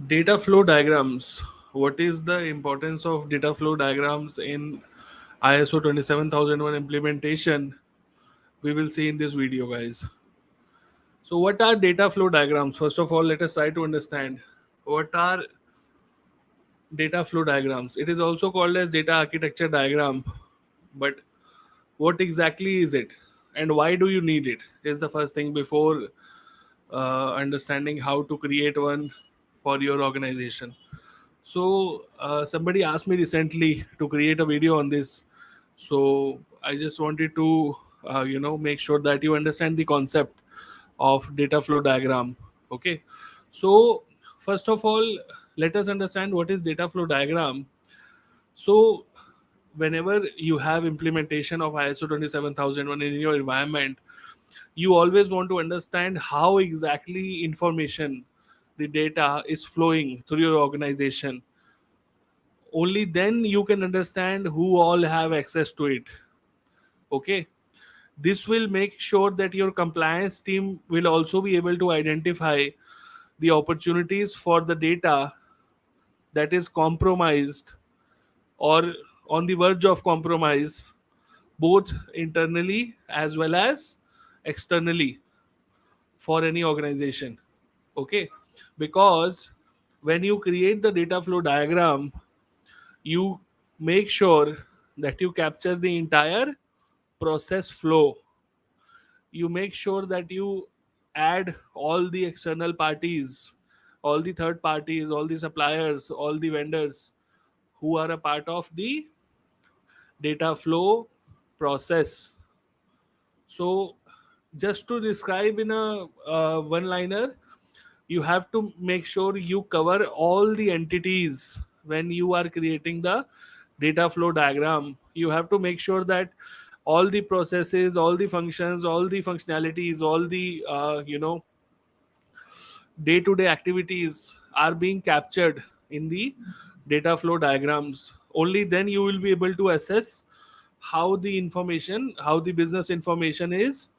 Data flow diagrams. What is the importance of data flow diagrams in ISO 27001 implementation? We will see in this video, guys. So, what are data flow diagrams? First of all, let us try to understand what are data flow diagrams. It is also called as data architecture diagram, but what exactly is it, and why do you need it? Is the first thing before understanding how to create one for your organization. So somebody asked me recently to create a video on this. So I just wanted to, make sure that you understand the concept of data flow diagram. Okay. So first of all, let us understand what is data flow diagram. So whenever you have implementation of ISO 27001 in your environment, you always want to understand how exactly information, the data is flowing through your organization. Only then you can understand who all have access to it. Okay, this will make sure that your compliance team will also be able to identify the opportunities for the data that is compromised or on the verge of compromise, both internally as well as externally, for any organization. Okay, because when you create the data flow diagram, you make sure that you capture the entire process flow. You make sure that you add all the external parties, all the third parties, all the suppliers, all the vendors who are a part of the data flow process. So just to describe in a one liner, you have to make sure you cover all the entities when you are creating the data flow diagram. You have to make sure that all the processes, all the functions, all the functionalities, all the day to day activities are being captured in the data flow diagrams. Only then you will be able to assess how the information, how the business information is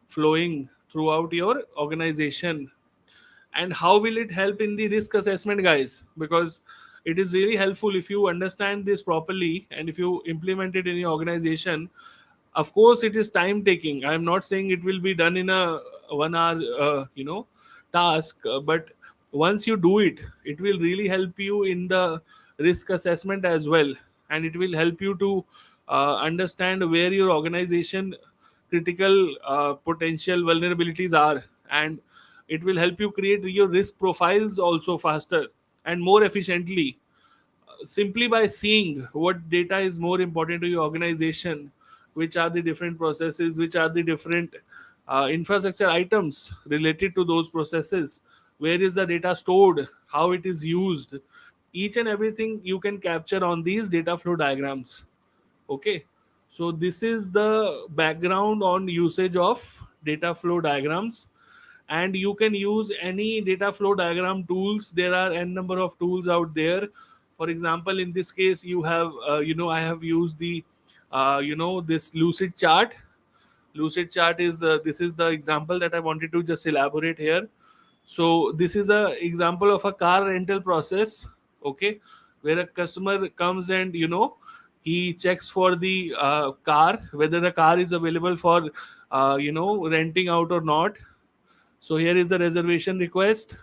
flowing throughout your organization. And how will it help in the risk assessment, guys? Because it is really helpful if you understand this properly and if you implement it in your organization. Of course it is time taking. I am not saying it will be done in a 1 hour task, but once you do it, it will really help you in the risk assessment as well, and it will help you to understand where your organization critical potential vulnerabilities are, and it will help you create your risk profiles also faster and more efficiently, simply by seeing what data is more important to your organization, which are the different processes, which are the different infrastructure items related to those processes, where is the data stored, how it is used, each and everything you can capture on these data flow diagrams. Okay, so this is the background on usage of data flow diagrams. And you can use any data flow diagram tools. There are n number of tools out there. For example, in this case, you have I have used the this lucid chart. Lucid chart is this is the example that I wanted to just elaborate here. So this is a example of a car rental process. Okay, where a customer comes and he checks for the car, whether the car is available for renting out or not. So here is the reservation request.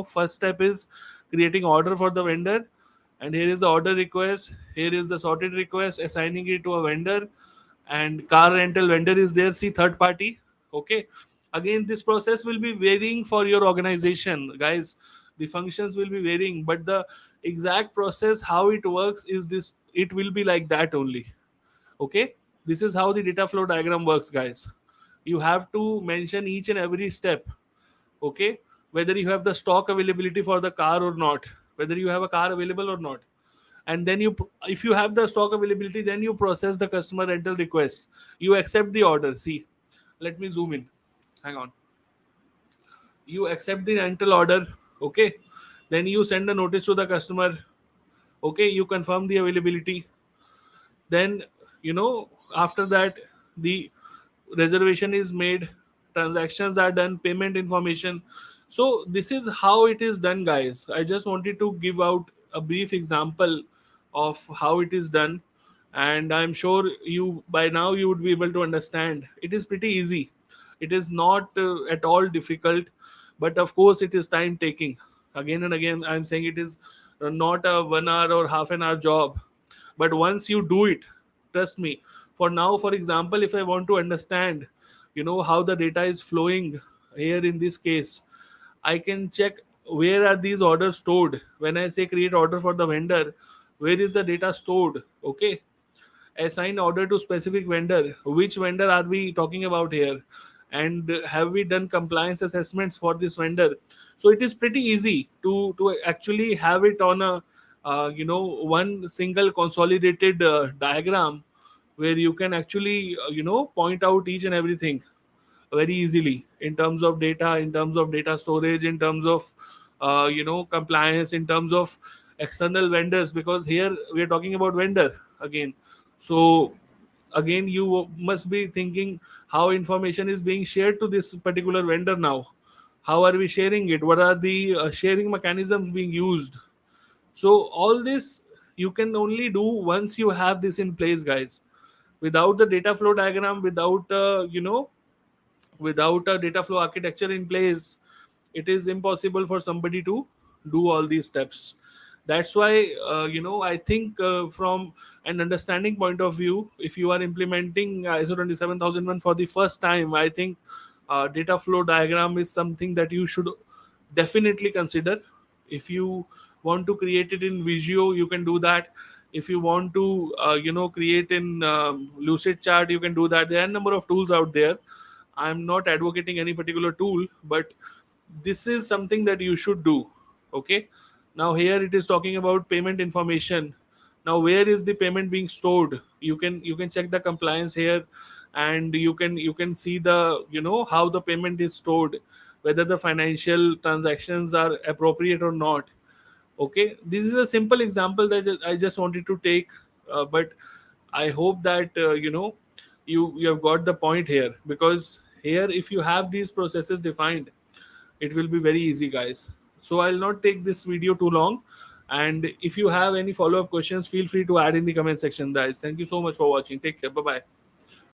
First step is creating order for the vendor, and here is the order request. Here is the sorted request, assigning it to a vendor, and car rental vendor is there. See, third party. Okay. Again, this process will be varying for your organization, guys. The functions will be varying, but the exact process how it works is this. It will be like that only. Okay, this is how the data flow diagram works, guys. You have to mention each and every step. Okay, whether you have the stock availability for the car or not, whether you have a car available or not. And then if you have the stock availability, then you process the customer rental request. You accept the order. See, let me zoom in. Hang on. You accept the rental order. Okay, then you send a notice to the customer. Okay, you confirm the availability. Then after that, the reservation is made, transactions are done, payment information. So this is how it is done, guys. I just wanted to give out a brief example of how it is done, and I'm sure you by now you would be able to understand. It is pretty easy. It is not at all difficult, but of course it is time taking. Again and again, I'm saying it is not a 1 hour or half an hour job, but once you do it, trust me. For now, for example, if I want to understand, how the data is flowing here in this case, I can check where are these orders stored. When I say create order for the vendor, where is the data stored? Okay, assign order to specific vendor. Which vendor are we talking about here? And have we done compliance assessments for this vendor? So it is pretty easy to actually have it on a one single consolidated diagram where you can actually point out each and everything very easily in terms of data, in terms of data storage, in terms of compliance, in terms of external vendors, because here we are talking about vendor again. So again, you must be thinking how information is being shared to this particular vendor now. How are we sharing it? What are the sharing mechanisms being used? So all this you can only do once you have this in place, guys. Without the data flow diagram, without a data flow architecture in place, it is impossible for somebody to do all these steps. That's why I think from an understanding point of view, if you are implementing ISO 27001 for the first time, I think data flow diagram is something that you should definitely consider. If you want to create it in Visio, you can do that. If you want to create in Lucid Chart, you can do that. There are a number of tools out there. I'm not advocating any particular tool, but this is something that you should do. Okay. Now here it is talking about payment information. Now where is the payment being stored? You can check the compliance here, and you can see the how the payment is stored, whether the financial transactions are appropriate or not. Okay, this is a simple example that I just wanted to take, but I hope that you have got the point here, because here if you have these processes defined, it will be very easy, guys. So I'll not take this video too long, and if you have any follow-up questions, feel free to add in the comment section, guys. Thank you so much for watching. Take care. Bye bye.